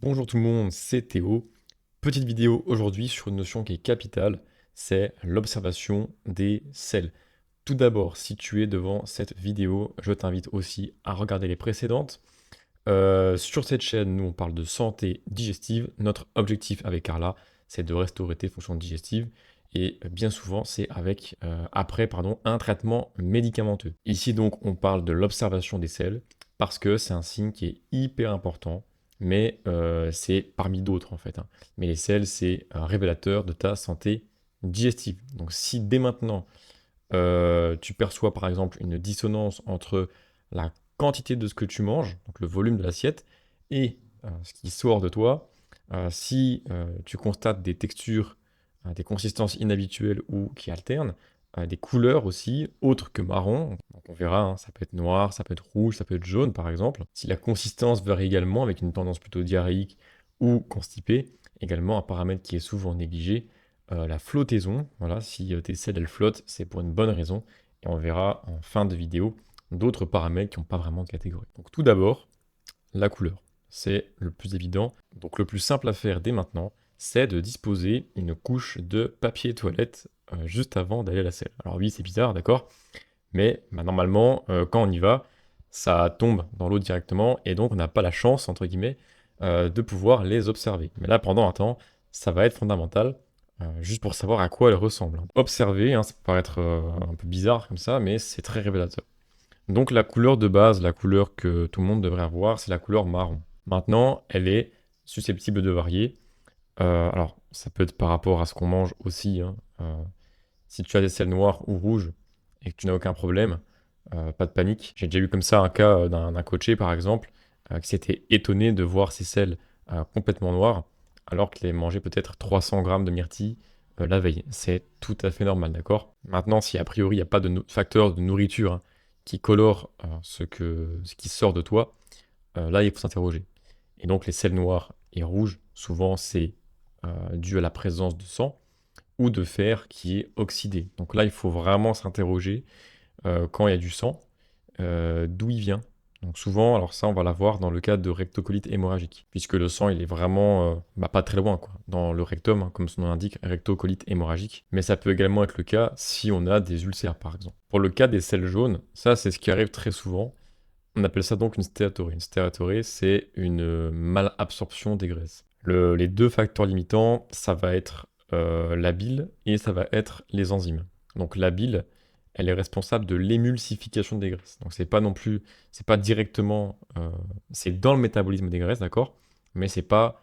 Bonjour tout le monde, c'est Théo. Petite vidéo aujourd'hui sur une notion qui est capitale, c'est l'observation des selles. Tout d'abord, si tu es devant cette vidéo, je t'invite aussi à regarder les précédentes. Sur cette chaîne, nous on parle de santé digestive. Notre objectif avec Carla, c'est de restaurer tes fonctions digestives. Et bien souvent, c'est avec, un traitement médicamenteux. Ici donc, on parle de l'observation des selles parce que c'est un signe qui est hyper important, mais c'est parmi d'autres en fait, hein. Mais les selles, c'est un révélateur de ta santé digestive. Donc si dès maintenant, tu perçois par exemple une dissonance entre la quantité de ce que tu manges, donc le volume de l'assiette, et ce qui sort de toi. Si tu constates des textures, des consistances inhabituelles ou qui alternent, des couleurs aussi, autres que marron, donc on verra, hein, ça peut être noir, ça peut être rouge, ça peut être jaune par exemple. Si la consistance varie également avec une tendance plutôt diarrhéique ou constipée, également un paramètre qui est souvent négligé, la flottaison. Voilà, si tes selles elles flottent, c'est pour une bonne raison. Et on verra en fin de vidéo d'autres paramètres qui n'ont pas vraiment de catégorie. Donc tout d'abord, la couleur. C'est le plus évident. Donc le plus simple à faire dès maintenant, c'est de disposer une couche de papier toilette juste avant d'aller à la selle. Alors oui, c'est bizarre, d'accord, mais normalement, quand on y va, ça tombe dans l'eau directement, et donc on n'a pas la chance, entre guillemets, de pouvoir les observer. Mais là, pendant un temps, ça va être fondamental, juste pour savoir à quoi elles ressemblent. Observer, hein, ça peut paraître un peu bizarre comme ça, mais c'est très révélateur. Donc la couleur de base, la couleur que tout le monde devrait avoir, c'est la couleur marron. Maintenant, elle est susceptible de varier. Alors, ça peut être par rapport à ce qu'on mange aussi, hein. Si tu as des selles noires ou rouges et que tu n'as aucun problème, pas de panique. J'ai déjà eu comme ça un cas d'un coaché, par exemple, qui s'était étonné de voir ses selles complètement noires, alors qu'il avait mangé peut-être 300 grammes de myrtille la veille. C'est tout à fait normal, d'accord? Maintenant, si a priori il n'y a pas de facteur de nourriture, hein, qui colore ce qui sort de toi, là il faut s'interroger. Et donc les selles noires et rouges, souvent c'est dû à la présence de sang ou de fer qui est oxydé. Donc là, il faut vraiment s'interroger quand il y a du sang, d'où il vient. Donc souvent, alors ça, on va l'avoir dans le cas de rectocolite hémorragique, puisque le sang, il est vraiment pas très loin, quoi, dans le rectum, hein, comme son nom l'indique, rectocolite hémorragique. Mais ça peut également être le cas si on a des ulcères, par exemple. Pour le cas des selles jaunes, ça, c'est ce qui arrive très souvent. On appelle ça donc une stéatorée. Une stéatorée, c'est une malabsorption des graisses. Les deux facteurs limitants, ça va être la bile et ça va être les enzymes. Donc la bile, elle est responsable de l'émulsification des graisses. Donc c'est pas non plus, c'est pas directement, c'est dans le métabolisme des graisses, d'accord, mais c'est pas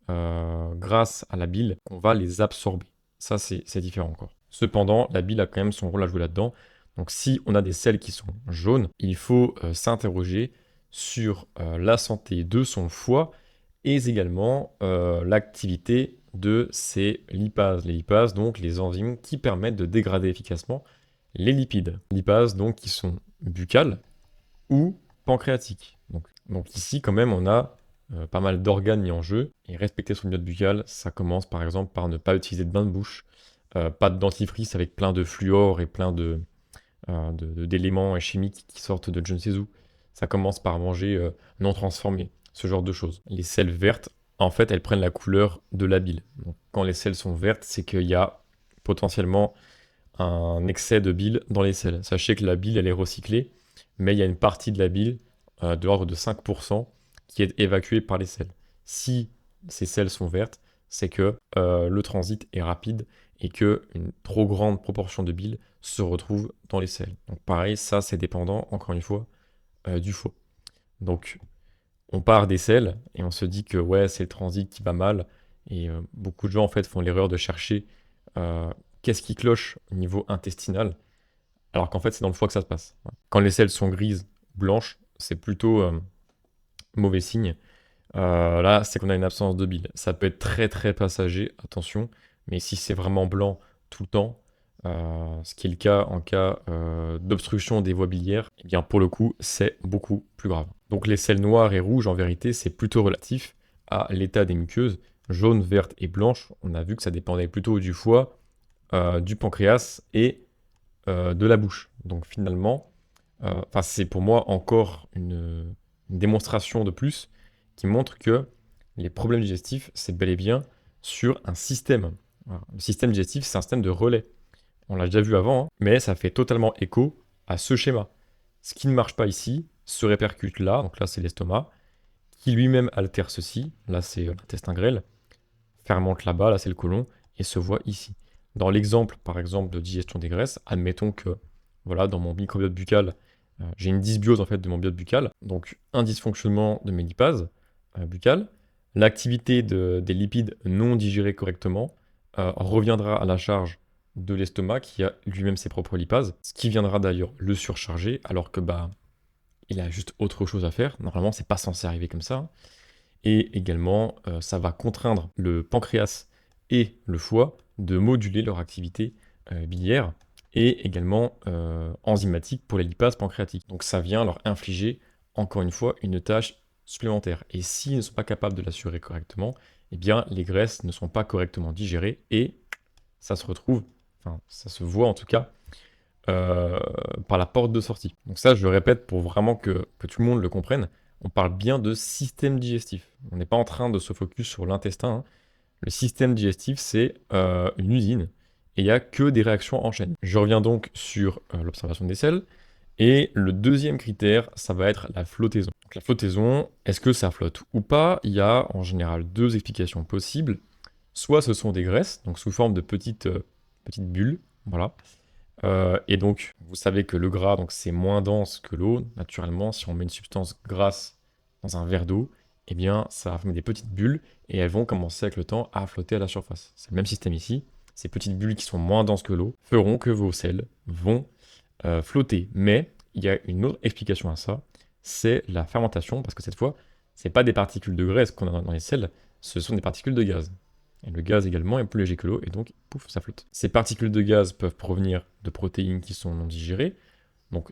grâce à la bile qu'on va les absorber. Ça, c'est différent encore. Cependant, la bile a quand même son rôle à jouer là-dedans. Donc si on a des selles qui sont jaunes, il faut s'interroger sur la santé de son foie et également l'activité de ces lipases. Les lipases, donc les enzymes qui permettent de dégrader efficacement les lipides. Lipases donc qui sont buccales ou pancréatiques. Donc ici quand même on a pas mal d'organes mis en jeu, et respecter son myote buccal, ça commence par exemple par ne pas utiliser de bain de bouche, pas de dentifrice avec plein de fluor et plein d'éléments chimiques qui sortent de je ne sais où. Ça commence par manger non transformé, ce genre de choses. Les selles vertes, en fait, elles prennent la couleur de la bile. Donc, quand les selles sont vertes, c'est qu'il y a potentiellement un excès de bile dans les selles. Sachez que la bile, elle est recyclée, mais il y a une partie de la bile, de l'ordre de 5%, qui est évacuée par les selles. Si ces selles sont vertes, c'est que le transit est rapide et que une trop grande proportion de bile se retrouve dans les selles. Donc pareil, ça c'est dépendant, encore une fois, du foie. Donc on part des selles et on se dit que ouais, c'est le transit qui va mal. Et beaucoup de gens en fait font l'erreur de chercher euh, qu'est-ce qui cloche au niveau intestinal, alors qu'en fait c'est dans le foie que ça se passe. Quand les selles sont grises, blanches, c'est plutôt mauvais signe. Là, c'est qu'on a une absence de bile. Ça peut être très très passager, attention, mais si c'est vraiment blanc tout le temps, ce qui est le cas en cas d'obstruction des voies biliaires, eh bien pour le coup, c'est beaucoup plus grave. Donc les selles noires et rouges, en vérité, c'est plutôt relatif à l'état des muqueuses. Jaunes, vertes et blanches, on a vu que ça dépendait plutôt du foie, du pancréas et de la bouche. Donc finalement, c'est pour moi encore une démonstration de plus qui montre que Les problèmes digestifs, c'est bel et bien sur un système. Voilà. Le système digestif, c'est un système de relais. On l'a déjà vu avant, hein, mais ça fait totalement écho à ce schéma. Ce qui ne marche pas ici se répercute là, donc là c'est l'estomac, qui lui-même altère ceci, là c'est l'intestin grêle, fermente là-bas, là c'est le côlon, et se voit ici. Dans l'exemple, par exemple, de digestion des graisses, admettons que, voilà, dans mon microbiote buccal, j'ai une dysbiose en fait de mon biote buccal, donc un dysfonctionnement de mes lipases buccales, l'activité des lipides non digérés correctement reviendra à la charge de l'estomac qui a lui-même ses propres lipases, ce qui viendra d'ailleurs le surcharger, alors que bah il a juste autre chose à faire. Normalement, c'est pas censé arriver comme ça. Et également, ça va contraindre le pancréas et le foie de moduler leur activité biliaire et également enzymatique pour les lipases pancréatiques. Donc ça vient leur infliger, encore une fois, une tâche supplémentaire. Et s'ils ne sont pas capables de l'assurer correctement, eh bien les graisses ne sont pas correctement digérées et ça se retrouve, enfin ça se voit en tout cas, euh, par la porte de sortie. Donc ça, je le répète pour vraiment que tout le monde le comprenne, on parle bien de système digestif. On n'est pas en train de se focus sur l'intestin, hein. Le système digestif, c'est une usine et il n'y a que des réactions en chaîne. Je reviens donc sur l'observation des selles. Et le deuxième critère, ça va être la flottaison. Donc la flottaison, est-ce que ça flotte ou pas? Il y a en général deux explications possibles. Soit ce sont des graisses, donc sous forme de petites bulles, voilà. Et donc, vous savez que le gras, donc c'est moins dense que l'eau. Naturellement, si on met une substance grasse dans un verre d'eau, eh bien, ça va former des petites bulles et elles vont commencer avec le temps à flotter à la surface. C'est le même système ici. Ces petites bulles qui sont moins denses que l'eau feront que vos selles vont flotter. Mais il y a une autre explication à ça, c'est la fermentation, parce que cette fois, c'est pas des particules de graisse qu'on a dans les selles, ce sont des particules de gaz. Et le gaz également est plus léger que l'eau, et donc, pouf, ça flotte. Ces particules de gaz peuvent provenir de protéines qui sont non digérées. Donc,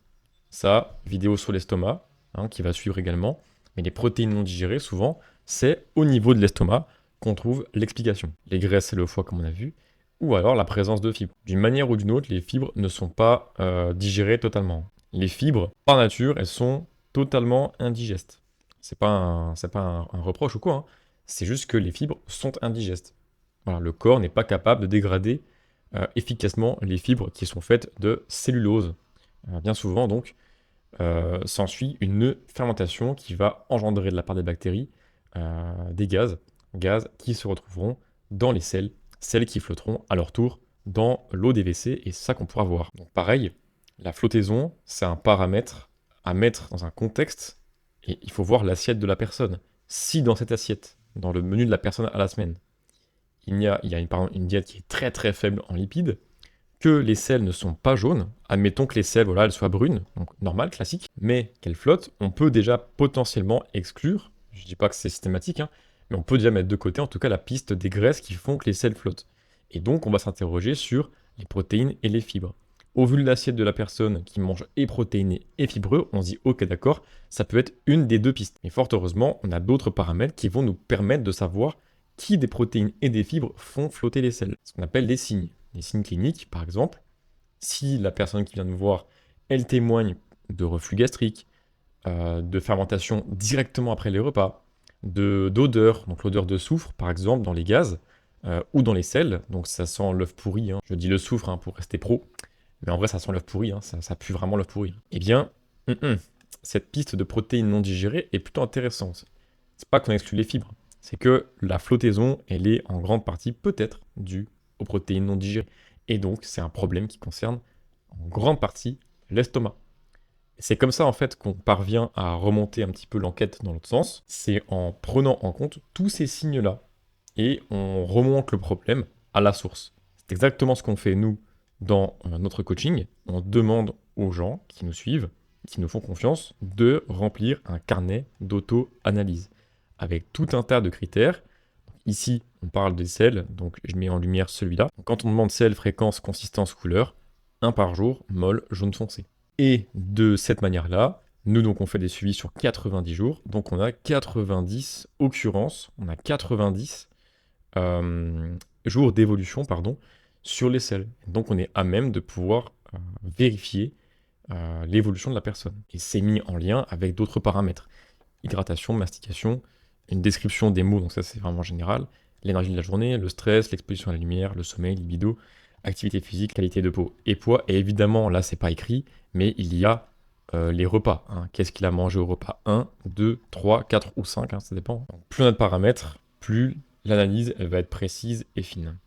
ça, vidéo sur l'estomac, hein, qui va suivre également. Mais les protéines non digérées, souvent, c'est au niveau de l'estomac qu'on trouve l'explication. Les graisses et le foie, comme on a vu, ou alors la présence de fibres. D'une manière ou d'une autre, les fibres ne sont pas digérées totalement. Les fibres, par nature, elles sont totalement indigestes. C'est pas un reproche ou quoi, hein. C'est juste que les fibres sont indigestes. Voilà, le corps n'est pas capable de dégrader efficacement les fibres qui sont faites de cellulose. Bien souvent, donc, s'ensuit une fermentation qui va engendrer de la part des bactéries des gaz qui se retrouveront dans les selles qui flotteront à leur tour dans l'eau des WC, et c'est ça qu'on pourra voir. Donc pareil, la flottaison, c'est un paramètre à mettre dans un contexte, et il faut voir l'assiette de la personne. Si dans cette assiette, dans le menu de la personne à la semaine, il y a une diète qui est très très faible en lipides, que les selles ne sont pas jaunes, admettons que les selles, voilà, elles soient brunes, donc normal, classique, mais qu'elles flottent, on peut déjà potentiellement exclure, je dis pas que c'est systématique, hein, mais on peut déjà mettre de côté en tout cas la piste des graisses qui font que les selles flottent. Et donc on va s'interroger sur les protéines et les fibres. Au vu de l'assiette de la personne qui mange et protéiné et fibreux, on se dit ok d'accord, ça peut être une des deux pistes. Mais fort heureusement, on a d'autres paramètres qui vont nous permettre de savoir qui des protéines et des fibres font flotter les selles, ce qu'on appelle des signes. Les signes cliniques, par exemple, si la personne qui vient nous voir, elle témoigne de reflux gastrique, de fermentation directement après les repas, d'odeur, donc l'odeur de soufre, par exemple, dans les gaz, ou dans les selles, donc ça sent l'œuf pourri, hein. Je dis le soufre hein, pour rester pro, mais en vrai ça sent l'œuf pourri, hein, ça pue vraiment l'œuf pourri. Eh bien, cette piste de protéines non digérées est plutôt intéressante. C'est pas qu'on exclut les fibres, c'est que la flottaison, elle est en grande partie peut-être due aux protéines non digérées. Et donc, c'est un problème qui concerne en grande partie l'estomac. C'est comme ça, en fait, qu'on parvient à remonter un petit peu l'enquête dans l'autre sens. C'est en prenant en compte tous ces signes-là et on remonte le problème à la source. C'est exactement ce qu'on fait, nous, dans notre coaching. On demande aux gens qui nous suivent, qui nous font confiance, de remplir un carnet d'auto-analyse avec tout un tas de critères. Ici, on parle des sels, donc je mets en lumière celui-là. Quand on demande sel, fréquence, consistance, couleur, 1 par jour, molle, jaune foncé. Et de cette manière-là, nous donc on fait des suivis sur 90 jours, donc on a 90 occurrences, on a 90 jours d'évolution, pardon, sur les sels. Donc on est à même de pouvoir vérifier l'évolution de la personne. Et c'est mis en lien avec d'autres paramètres. Hydratation, mastication, une description des mots, donc ça c'est vraiment général, l'énergie de la journée, le stress, l'exposition à la lumière, le sommeil, libido, activité physique, qualité de peau et poids. Et évidemment, là c'est pas écrit, mais il y a les repas. Hein. Qu'est-ce qu'il a mangé au repas 1, 2, 3, 4 ou 5, hein, ça dépend. Donc, plus on a de paramètres, plus l'analyse elle va être précise et fine.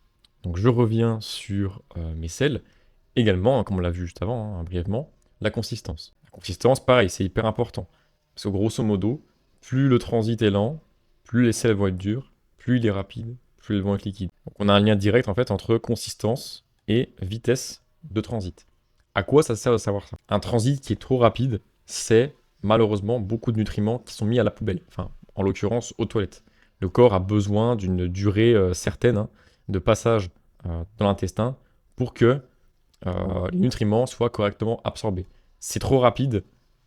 Donc je reviens sur mes selles. Également, hein, comme on l'a vu juste avant, hein, brièvement, la consistance. La consistance, pareil, c'est hyper important. Parce que grosso modo, plus le transit est lent, plus les selles vont être dures, plus il est rapide, plus elles vont être liquides. Donc on a un lien direct en fait entre consistance et vitesse de transit. À quoi ça sert de savoir ça? Un transit qui est trop rapide, c'est malheureusement beaucoup de nutriments qui sont mis à la poubelle. Enfin, en l'occurrence, aux toilettes. Le corps a besoin d'une durée certaine hein, de passage dans l'intestin pour que les nutriments soient correctement absorbés. C'est trop rapide,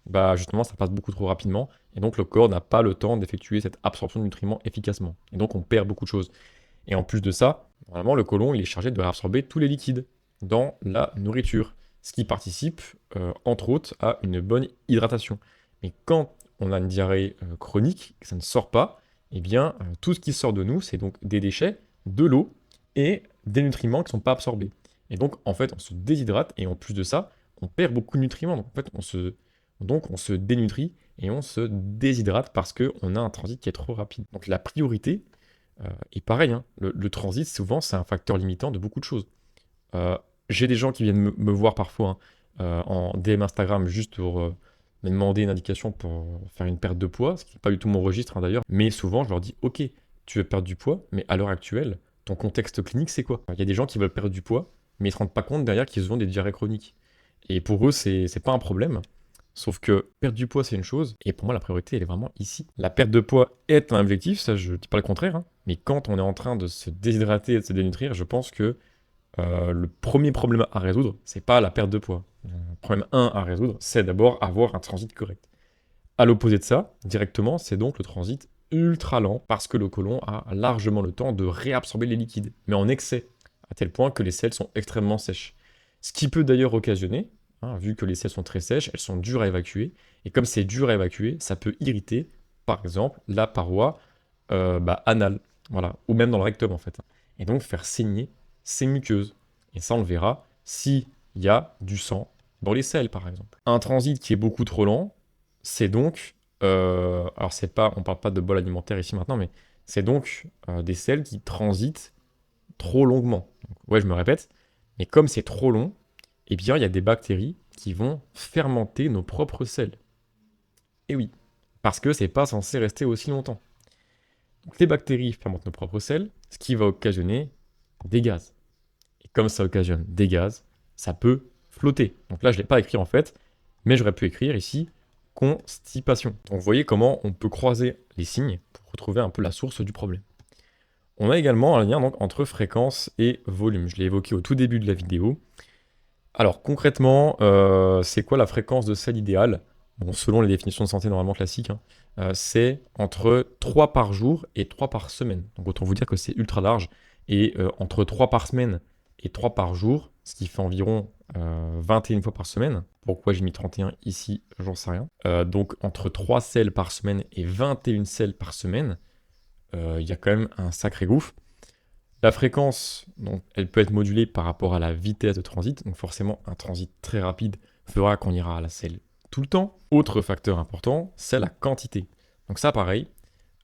bah justement ça passe beaucoup trop rapidement, et donc le corps n'a pas le temps d'effectuer cette absorption de nutriments efficacement. Et donc on perd beaucoup de choses. Et en plus de ça, normalement le côlon il est chargé de réabsorber tous les liquides dans la nourriture, ce qui participe entre autres à une bonne hydratation. Mais quand on a une diarrhée chronique, que ça ne sort pas, eh bien tout ce qui sort de nous c'est donc des déchets, de l'eau et des nutriments qui ne sont pas absorbés. Et donc, en fait, on se déshydrate et en plus de ça, on perd beaucoup de nutriments. Donc, en fait, on se dénutrit et on se déshydrate parce qu'on a un transit qui est trop rapide. Donc, la priorité est pareil. Hein, le transit, souvent, c'est un facteur limitant de beaucoup de choses. J'ai des gens qui viennent me voir parfois hein, en DM Instagram juste pour me demander une indication pour faire une perte de poids, ce qui n'est pas du tout mon registre hein, d'ailleurs. Mais souvent, je leur dis, ok, tu veux perdre du poids, mais à l'heure actuelle, ton contexte clinique, c'est quoi? Il y a des gens qui veulent perdre du poids, mais ils ne se rendent pas compte derrière qu'ils ont des diarrhées chroniques. Et pour eux, c'est pas un problème. Sauf que perdre du poids, c'est une chose, et pour moi, la priorité, elle est vraiment ici. La perte de poids est un objectif, ça, je dis pas le contraire, hein, mais quand on est en train de se déshydrater et de se dénutrir, je pense que le premier problème à résoudre, c'est pas la perte de poids. Le problème 1 à résoudre, c'est d'abord avoir un transit correct. À l'opposé de ça, directement, c'est donc le transit ultra lent, parce que le côlon a largement le temps de réabsorber les liquides, mais en excès, à tel point que les selles sont extrêmement sèches. Ce qui peut d'ailleurs occasionner, hein, vu que les selles sont très sèches, elles sont dures à évacuer, et comme c'est dur à évacuer, ça peut irriter, par exemple, la paroi anale, voilà, ou même dans le rectum en fait, et donc faire saigner ces muqueuses. Et ça, on le verra s'il y a du sang dans les selles, par exemple. Un transit qui est beaucoup trop lent, c'est donc, alors c'est pas, on parle pas de bol alimentaire ici maintenant, mais c'est donc des selles qui transitent trop longuement. Donc, ouais, je me répète, mais comme c'est trop long, eh bien, il y a des bactéries qui vont fermenter nos propres selles. Et oui, parce que c'est pas censé rester aussi longtemps. Donc, les bactéries fermentent nos propres selles, ce qui va occasionner des gaz. Et comme ça occasionne des gaz, ça peut flotter. Donc là, je ne l'ai pas écrit en fait, mais j'aurais pu écrire ici constipation. Donc vous voyez comment on peut croiser les signes pour retrouver un peu la source du problème. On a également un lien donc, entre fréquence et volume. Je l'ai évoqué au tout début de la vidéo. Alors concrètement, c'est quoi la fréquence de selle idéale? Bon, selon les définitions de santé normalement classiques, hein, c'est entre 3 par jour et 3 par semaine. Donc autant vous dire que c'est ultra large. Et entre 3 par semaine et 3 par jour, ce qui fait environ 21 fois par semaine. Pourquoi j'ai mis 31 ici, j'en sais rien. Donc entre 3 selles par semaine et 21 selles par semaine, il y a quand même un sacré gouffre. La fréquence, donc, elle peut être modulée par rapport à la vitesse de transit. Donc forcément, un transit très rapide fera qu'on ira à la selle tout le temps. Autre facteur important, c'est la quantité. Donc ça, pareil,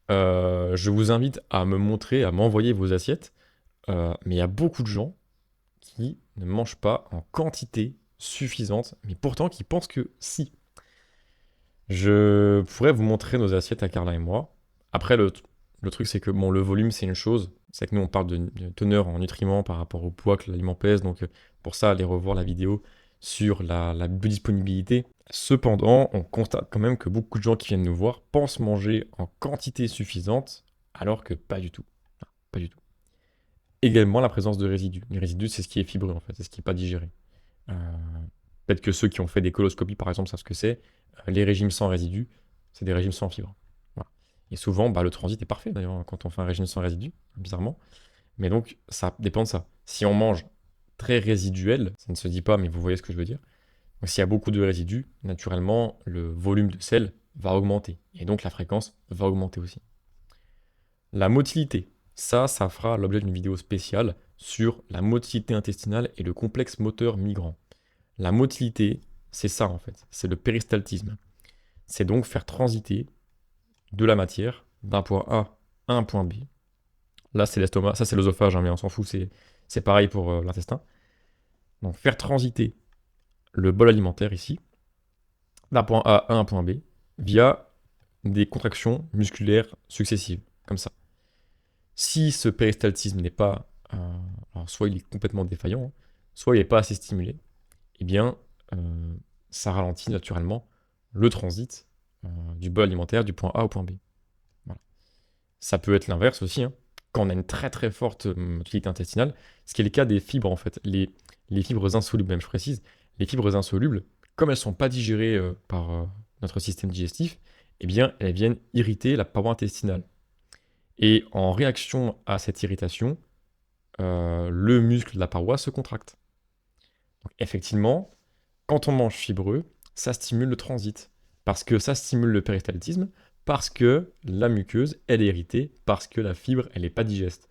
je vous invite à me montrer, à m'envoyer vos assiettes. Mais il y a beaucoup de gens qui ne mangent pas en quantité suffisante, mais pourtant qui pensent que si. Je pourrais vous montrer nos assiettes à Carla et moi. Après, le truc, c'est que bon, le volume, c'est une chose. C'est que nous, on parle de teneur en nutriments par rapport au poids que l'aliment pèse. Donc, pour ça, allez revoir la vidéo sur la biodisponibilité. Cependant, on constate quand même que beaucoup de gens qui viennent nous voir pensent manger en quantité suffisante, alors que pas du tout. Pas du tout. Également, la présence de résidus. Les résidus, c'est ce qui est fibreux, en fait, c'est ce qui n'est pas digéré. Peut-être que ceux qui ont fait des coloscopies, par exemple, savent ce que c'est. Les régimes sans résidus, c'est des régimes sans fibres. Voilà. Et souvent, le transit est parfait, d'ailleurs, quand on fait un régime sans résidus, bizarrement. Mais donc, ça dépend de ça. Si on mange très résiduel, ça ne se dit pas, mais vous voyez ce que je veux dire. Donc, s'il y a beaucoup de résidus, naturellement, le volume de sel va augmenter. Et donc, la fréquence va augmenter aussi. La motilité, ça fera l'objet d'une vidéo spéciale sur la motilité intestinale et le complexe moteur migrant. La motilité, c'est ça en fait, c'est le péristaltisme. C'est donc faire transiter de la matière d'un point A à un point B. Là, c'est l'estomac, ça c'est l'œsophage, hein, mais on s'en fout, c'est pareil pour l'intestin. Donc faire transiter le bol alimentaire ici, d'un point A à un point B, via des contractions musculaires successives, comme ça. Si ce péristaltisme n'est pas, alors soit il est complètement défaillant, hein, soit il n'est pas assez stimulé, eh bien, ça ralentit naturellement le transit du bol alimentaire du point A au point B. Voilà. Ça peut être l'inverse aussi, hein, quand on a une très très forte motilité intestinale, ce qui est le cas des fibres en fait, les fibres insolubles, même je précise, les fibres insolubles, comme elles ne sont pas digérées par notre système digestif, eh bien, elles viennent irriter la paroi intestinale. Et en réaction à cette irritation, le muscle de la paroi se contracte. Donc, effectivement, quand on mange fibreux, ça stimule le transit, parce que ça stimule le péristaltisme, parce que la muqueuse, elle est irritée, parce que la fibre, elle n'est pas digeste.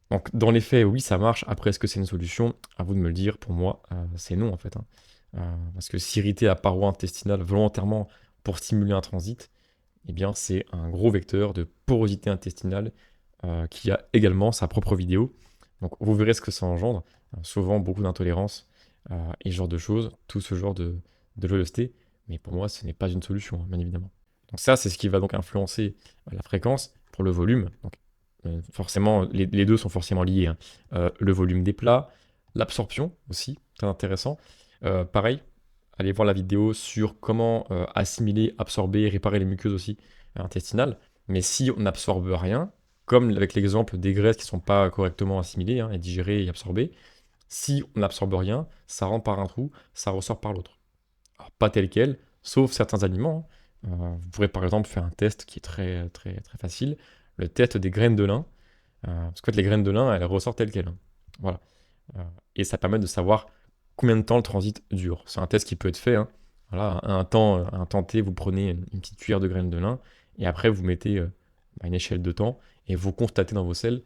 Donc dans les faits, oui, ça marche. Après, est-ce que c'est une solution? À vous de me le dire. Pour moi, c'est non en fait, hein. Parce que s'irriter la paroi intestinale volontairement pour stimuler un transit, eh bien c'est un gros vecteur de porosité intestinale qui a également sa propre vidéo. Donc vous verrez ce que ça engendre. Souvent beaucoup d'intolérance et ce genre de choses, tout ce genre de joyeuseté. Mais pour moi, ce n'est pas une solution, hein, bien évidemment. Donc ça, c'est ce qui va donc influencer la fréquence pour le volume. Donc forcément, les deux sont forcément liés, hein. Le volume des plats, l'absorption aussi, très intéressant. Pareil, allez voir la vidéo sur comment assimiler, absorber, réparer les muqueuses aussi intestinales. Mais si on n'absorbe rien, comme avec l'exemple des graisses qui ne sont pas correctement assimilées, hein, et digérées et absorbées, si on n'absorbe rien, ça rentre par un trou, ça ressort par l'autre. Alors, pas tel quel, sauf certains aliments, hein. Vous pourrez par exemple faire un test qui est très, très, très facile, le test des graines de lin. Parce qu'en fait, les graines de lin, elles ressortent telles quelles, hein. Voilà. Et ça permet de savoir combien de temps le transit dure. C'est un test qui peut être fait, hein. Voilà, à un temps T, vous prenez une petite cuillère de graines de lin, et après vous mettez une échelle de temps, et vous constatez dans vos selles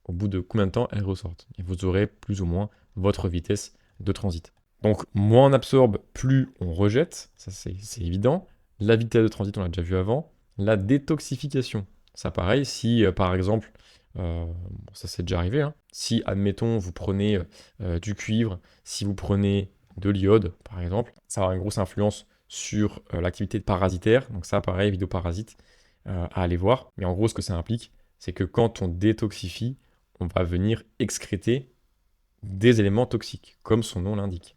au bout de combien de temps elles ressortent. Et vous aurez plus ou moins votre vitesse de transit. Donc moins on absorbe, plus on rejette, ça c'est évident. La vitesse de transit, on l'a déjà vu avant. La détoxification, ça pareil, si par exemple, ça c'est déjà arrivé, hein, si admettons vous prenez du cuivre, si vous prenez de l'iode par exemple, ça aura une grosse influence sur l'activité parasitaire. Donc ça pareil, vidéo parasite à aller voir. Mais en gros ce que ça implique, c'est que quand on détoxifie, on va venir excréter des éléments toxiques, comme son nom l'indique.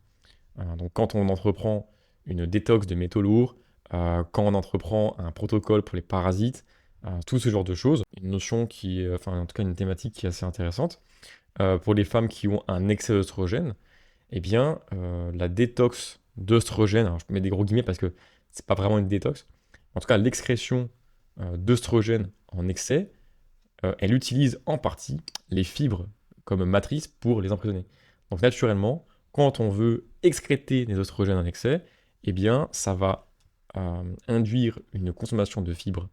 Donc quand on entreprend une détox de métaux lourds, quand on entreprend un protocole pour les parasites, tout ce genre de choses, une notion qui, enfin en tout cas une thématique qui est assez intéressante. Pour les femmes qui ont un excès d'œstrogène, eh bien la détox d'œstrogène, alors je mets des gros guillemets parce que c'est pas vraiment une détox, en tout cas l'excrétion d'œstrogène en excès, elle utilise en partie les fibres comme matrice pour les emprisonner. Donc naturellement, quand on veut excréter des oestrogènes en excès, eh bien ça va induire une consommation de fibres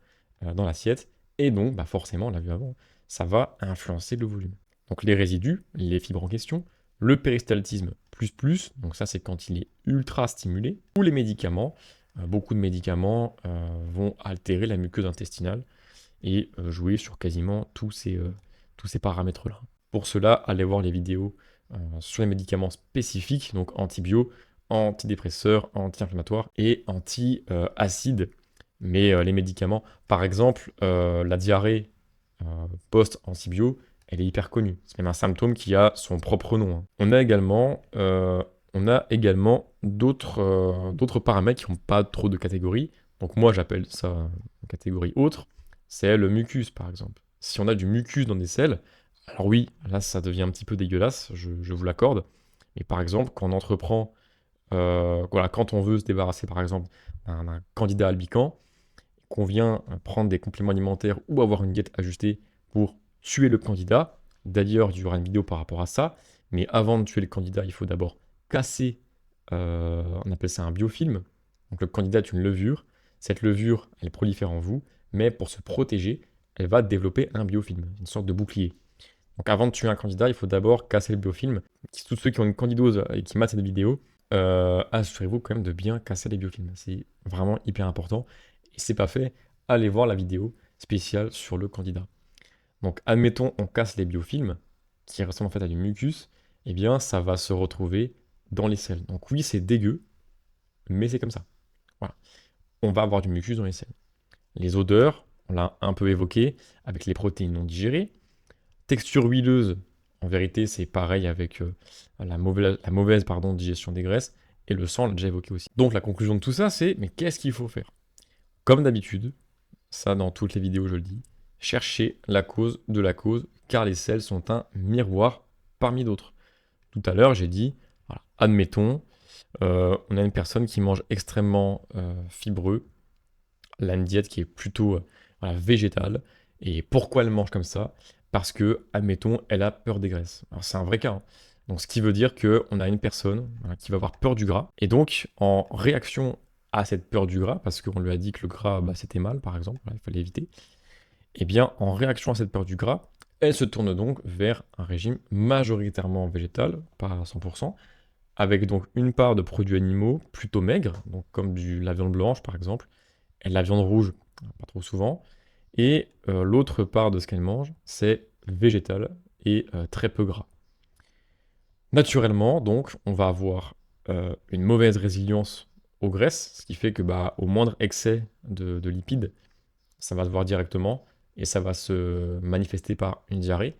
dans l'assiette, et donc bah, forcément, on l'a vu avant, ça va influencer le volume. Donc les résidus, les fibres en question, le péristaltisme plus, donc ça c'est quand il est ultra stimulé, ou les médicaments, beaucoup de médicaments vont altérer la muqueuse intestinale, et jouer sur quasiment tous ces paramètres-là. Pour cela, allez voir les vidéos sur les médicaments spécifiques, donc antibio, antidépresseurs, anti-inflammatoires et anti-acides. Mais les médicaments, par exemple, la diarrhée post-antibio, elle est hyper connue. C'est même un symptôme qui a son propre nom, hein. On a également d'autres paramètres qui n'ont pas trop de catégories. Donc moi, j'appelle ça catégorie autre. C'est le mucus, par exemple. Si on a du mucus dans des selles, alors oui, là, ça devient un petit peu dégueulasse, je vous l'accorde. Mais par exemple, quand on entreprend, voilà, quand on veut se débarrasser, par exemple, d'un candidat albican, qu'on vient prendre des compléments alimentaires ou avoir une diète ajustée pour tuer le candidat. D'ailleurs, il y aura une vidéo par rapport à ça. Mais avant de tuer le candidat, il faut d'abord casser, on appelle ça un biofilm. Donc le candidat est une levure. Cette levure, elle prolifère en vous, mais pour se protéger, elle va développer un biofilm, une sorte de bouclier. Donc avant de tuer un candidat, il faut d'abord casser le biofilm. Tous ceux qui ont une candidose et qui matent cette vidéo, assurez-vous quand même de bien casser les biofilms. C'est vraiment hyper important. Et si c'est pas fait, allez voir la vidéo spéciale sur le candidat. Donc admettons, on casse les biofilms, qui ressemblent en fait à du mucus, eh bien ça va se retrouver dans les selles. Donc oui, c'est dégueu, mais c'est comme ça. Voilà. On va avoir du mucus dans les selles. Les odeurs, on l'a un peu évoqué, avec les protéines non digérées. Texture huileuse, en vérité, c'est pareil avec la mauvaise digestion des graisses. Et le sang, on l'a déjà évoqué aussi. Donc la conclusion de tout ça, c'est, mais qu'est-ce qu'il faut faire? Comme d'habitude, ça dans toutes les vidéos je le dis, chercher la cause de la cause, car les selles sont un miroir parmi d'autres. Tout à l'heure, j'ai dit, voilà, admettons, on a une personne qui mange extrêmement fibreux, elle a une diète qui est plutôt voilà, végétale. Et pourquoi elle mange comme ça? Parce que, admettons, elle a peur des graisses. Alors c'est un vrai cas, hein. Donc ce qui veut dire qu'on a une personne voilà, qui va avoir peur du gras. Et donc, en réaction à cette peur du gras, parce qu'on lui a dit que le gras, bah, c'était mal, par exemple, voilà, il fallait éviter, et bien, en réaction à cette peur du gras, elle se tourne donc vers un régime majoritairement végétal, pas à 100%, avec donc une part de produits animaux plutôt maigres, donc comme la viande blanche par exemple, et de la viande rouge, pas trop souvent, et l'autre part de ce qu'elle mange, c'est végétal et très peu gras. Naturellement, donc, on va avoir une mauvaise résilience aux graisses, ce qui fait que bah, au moindre excès de lipides, ça va se voir directement et ça va se manifester par une diarrhée,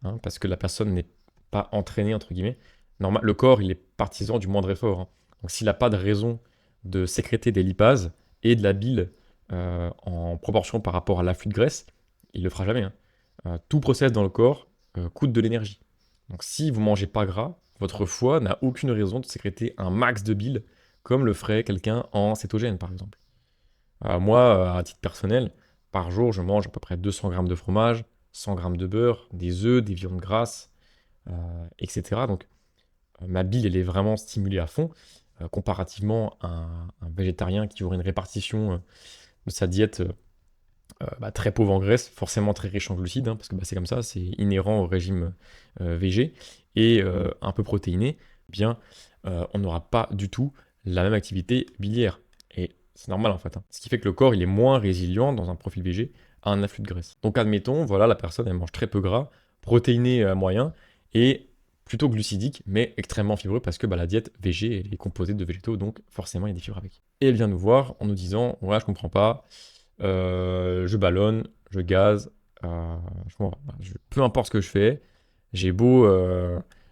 hein, parce que la personne n'est pas entraînée, entre guillemets. Le corps, il est partisan du moindre effort, hein. Donc s'il n'a pas de raison de sécréter des lipases et de la bile en proportion par rapport à l'afflux de graisse, il ne le fera jamais, hein. Tout process dans le corps coûte de l'énergie. Donc si vous mangez pas gras, votre foie n'a aucune raison de sécréter un max de bile comme le ferait quelqu'un en cétogène, par exemple. Moi, à titre personnel, par jour, je mange à peu près 200 grammes de fromage, 100 grammes de beurre, des œufs, des viandes grasses, etc. Donc, ma bile, elle est vraiment stimulée à fond, comparativement à un végétarien qui aurait une répartition de sa diète bah, très pauvre en graisse, forcément très riche en glucides, hein, parce que bah, c'est comme ça, c'est inhérent au régime végé, et un peu protéiné, eh bien, on n'aura pas du tout la même activité biliaire. Et c'est normal en fait, hein. Ce qui fait que le corps, il est moins résilient dans un profil végé à un afflux de graisse. Donc admettons, voilà, la personne, elle mange très peu gras, protéiné moyen, et plutôt glucidique, mais extrêmement fibreux, parce que bah, la diète végé, elle est composée de végétaux, donc forcément, il y a des fibres avec. Et elle vient nous voir en nous disant, ouais, je comprends pas, je ballonne, je gaze, peu importe ce que je fais, j'ai beau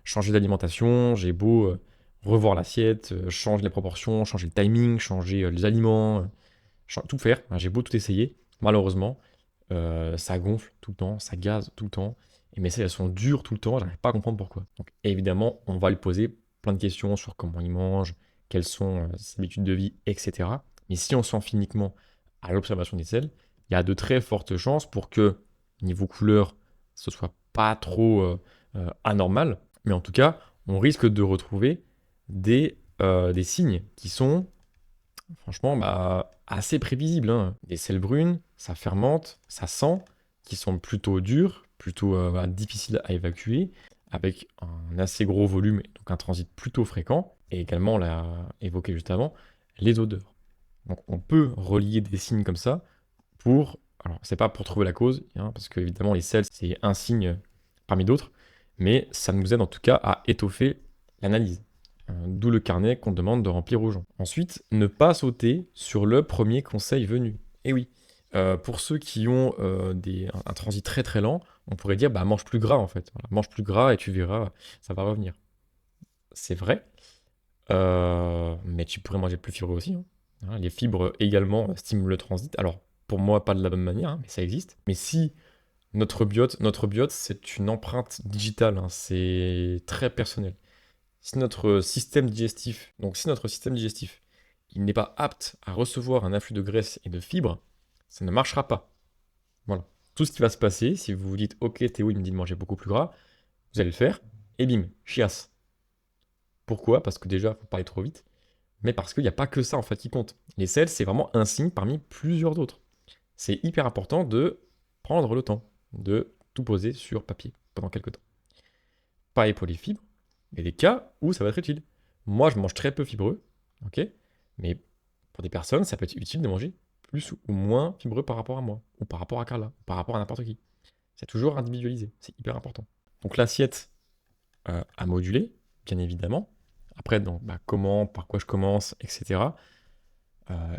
changer d'alimentation, j'ai beau revoir l'assiette, changer les proportions, changer le timing, changer les aliments, tout faire, hein, j'ai beau tout essayer, malheureusement, ça gonfle tout le temps, ça gaze tout le temps, et mes selles elles sont dures tout le temps, j'arrive pas à comprendre pourquoi. Donc évidemment, on va lui poser plein de questions sur comment il mange, quelles sont ses habitudes de vie, etc. Mais si on s'en fie uniquement à l'observation des selles, il y a de très fortes chances pour que, niveau couleur, ce soit pas trop anormal, mais en tout cas, on risque de retrouver des signes qui sont, franchement, bah, assez prévisibles, hein. Des selles brunes, ça fermente, ça sent, qui sont plutôt dures, plutôt voilà, difficiles à évacuer, avec un assez gros volume, donc un transit plutôt fréquent, et également, on l'a évoqué juste avant, les odeurs. Donc on peut relier des signes comme ça pour... Alors c'est pas pour trouver la cause, hein, parce que évidemment les selles c'est un signe parmi d'autres, mais ça nous aide en tout cas à étoffer l'analyse. D'où le carnet qu'on demande de remplir aux gens. Ensuite, ne pas sauter sur le premier conseil venu. Et oui, pour ceux qui ont un transit très très lent, on pourrait dire bah mange plus gras en fait. Voilà, mange plus gras et tu verras, ça va revenir. C'est vrai, mais tu pourrais manger plus fibreux aussi, hein. Hein, les fibres également stimulent le transit. Alors, pour moi, pas de la même manière, hein, mais ça existe. Mais si notre biote, c'est une empreinte digitale, hein, c'est très personnel. Si notre système digestif, il n'est pas apte à recevoir un afflux de graisse et de fibres, ça ne marchera pas. Voilà. Tout ce qui va se passer, si vous vous dites, ok, Théo, il me dit de manger beaucoup plus gras, vous allez le faire, et bim, chiasse. Pourquoi? Parce que déjà, il faut pas aller trop vite, mais parce qu'il n'y a pas que ça en fait qui compte. Les selles, c'est vraiment un signe parmi plusieurs autres. C'est hyper important de prendre le temps de tout poser sur papier pendant quelques temps. Pareil pour les fibres, il y a des cas où ça va être utile. Moi, je mange très peu fibreux, ok, mais pour des personnes, ça peut être utile de manger plus ou moins fibreux par rapport à moi, ou par rapport à Carla, ou par rapport à n'importe qui. C'est toujours individualisé, c'est hyper important. Donc l'assiette à moduler, bien évidemment. Après, donc, comment, par quoi je commence, etc.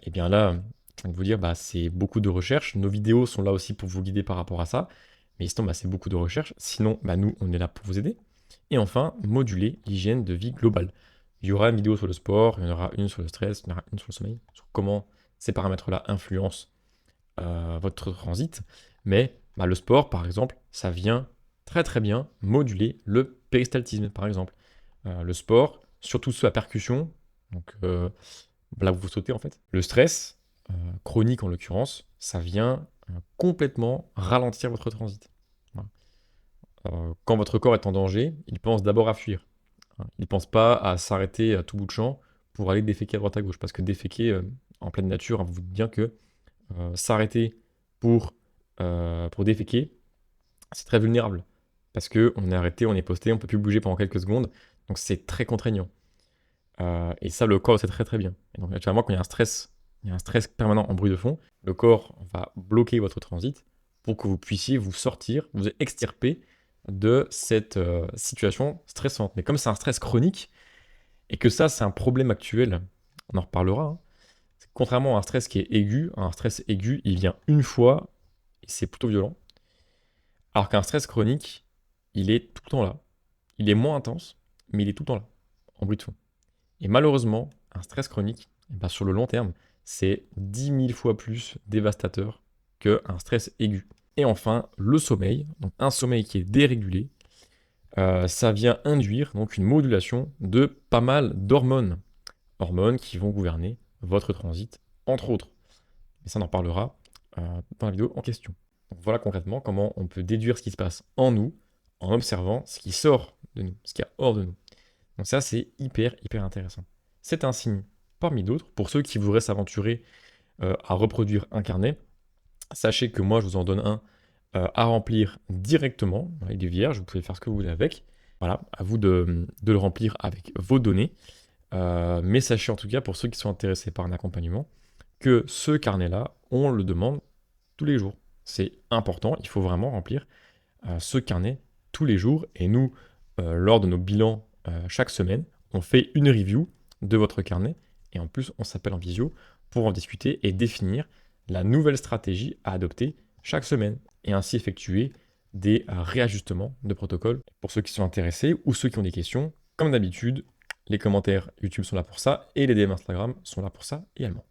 Et bien là, je viens de vous dire, c'est beaucoup de recherche. Nos vidéos sont là aussi pour vous guider par rapport à ça. Mais sinon, c'est beaucoup de recherche. Sinon, nous, on est là pour vous aider. Et enfin, moduler l'hygiène de vie globale. Il y aura une vidéo sur le sport, il y en aura une sur le stress, il y en aura une sur le sommeil, sur comment ces paramètres-là influencent votre transit. Mais le sport, par exemple, ça vient très très bien moduler le péristaltisme, par exemple. Le sport, surtout ceux à percussion, donc là où vous sautez en fait. Le stress, chronique en l'occurrence, ça vient complètement ralentir votre transit. Voilà. Quand votre corps est en danger, il pense d'abord à fuir. Hein. Il ne pense pas à s'arrêter à tout bout de champ pour aller déféquer à droite à gauche. Parce que déféquer en pleine nature, vous dites bien que s'arrêter pour déféquer, c'est très vulnérable. Parce qu'on est arrêté, on est posté, on ne peut plus bouger pendant quelques secondes. Donc c'est très contraignant. Et ça, le corps sait très très bien. Et donc naturellement, quand il y a un stress permanent en bruit de fond, le corps va bloquer votre transit pour que vous puissiez vous sortir, vous extirper de cette situation stressante. Mais comme c'est un stress chronique, et que ça, c'est un problème actuel, on en reparlera, hein, contrairement à un stress qui est aigu, un stress aigu, il vient une fois, et c'est plutôt violent, alors qu'un stress chronique, il est tout le temps là. Il est moins intense, mais il est tout le temps là, en bruit de fond. Et malheureusement, un stress chronique, sur le long terme, c'est 10 000 fois plus dévastateur qu'un stress aigu. Et enfin, le sommeil, donc un sommeil qui est dérégulé, ça vient induire donc une modulation de pas mal d'hormones. Hormones qui vont gouverner votre transit, entre autres. Et ça, on en parlera dans la vidéo en question. Donc voilà concrètement comment on peut déduire ce qui se passe en nous en observant ce qui sort de nous, ce qu'il y a hors de nous. Donc ça, c'est hyper, hyper intéressant. C'est un signe parmi d'autres. Pour ceux qui voudraient s'aventurer à reproduire un carnet, sachez que moi, je vous en donne un à remplir directement. Il est vierge, vous pouvez faire ce que vous voulez avec. Voilà, à vous de le remplir avec vos données. Mais sachez en tout cas, pour ceux qui sont intéressés par un accompagnement, que ce carnet-là, on le demande tous les jours. C'est important, il faut vraiment remplir ce carnet tous les jours. Et nous, lors de nos bilans chaque semaine, on fait une review de votre carnet. Et en plus, on s'appelle en visio pour en discuter et définir la nouvelle stratégie à adopter chaque semaine. Et ainsi effectuer des réajustements de protocole pour ceux qui sont intéressés ou ceux qui ont des questions. Comme d'habitude, les commentaires YouTube sont là pour ça et les DM Instagram sont là pour ça également.